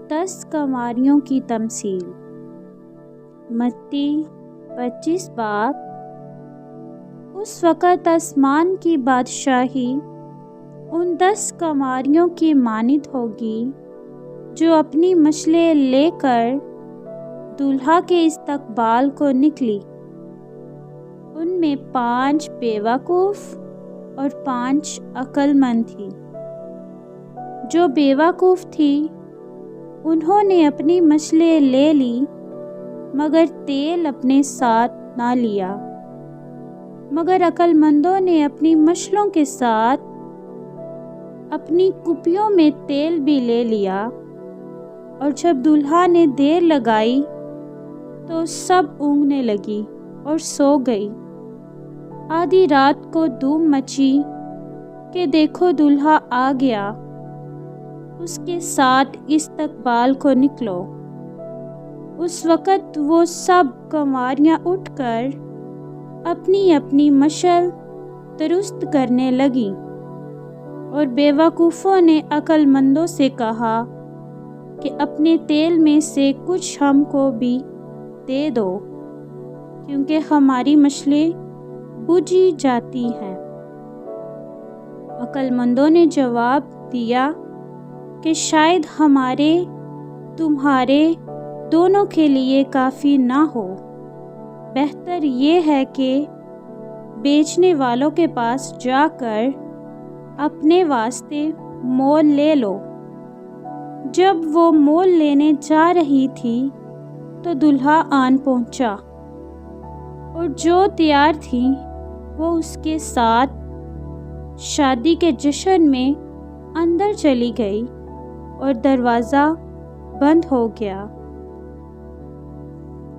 10 कंवारियों की तमसील। मत्ती 25 बाब। उस वक़्त आसमान की बादशाही उन 10 कंवारियों की मानित होगी जो अपनी मशलें लेकर दूल्हा के इस्तकबाल को निकली। उनमें 5 बेवकूफ़ और 5 अक्लमंद थी। जो बेवकूफ़ थी उन्होंने अपनी मशलें ले ली, मगर तेल अपने साथ ना लिया। मगर अक्लमंदों ने अपनी मशलों के साथ अपनी कुपियों में तेल भी ले लिया। और जब दूल्हा ने देर लगाई तो सब ऊँघने लगी और सो गई। आधी रात को धूम मची कि देखो दूल्हा आ गया, उसके साथ इस्तकबाल को निकलो। उस वक़्त वो सब कंवारियाँ उठकर अपनी अपनी मशल दुरुस्त करने लगी। और बेवकूफ़ों ने अक्लमंदों से कहा कि अपने तेल में से कुछ हमको भी दे दो, क्योंकि हमारी मशलें बुझी जाती हैं। अक्लमंदों ने जवाब दिया कि शायद हमारे तुम्हारे दोनों के लिए काफ़ी ना हो। बेहतर ये है कि बेचने वालों के पास जाकर अपने वास्ते मोल ले लो। जब वो मोल लेने जा रही थी तो दूल्हा आन पहुंचा, और जो तैयार थी वो उसके साथ शादी के जश्न में अंदर चली गई और दरवाज़ा बंद हो गया।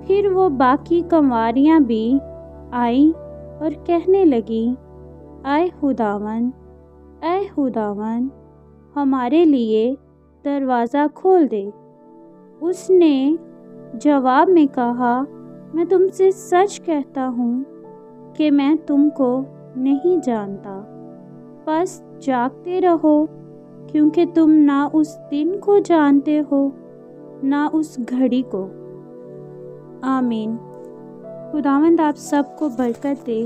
फिर वो बाकी कंवारियाँ भी आईं और कहने लगी, ऐ खुदावन, हमारे लिए दरवाज़ा खोल दे। उसने जवाब में कहा, मैं तुमसे सच कहता हूँ कि मैं तुमको नहीं जानता। बस जागते रहो, क्योंकि तुम ना उस दिन को जानते हो ना उस घड़ी को। आमीन। खुदावंद आप सबको बरकत दे।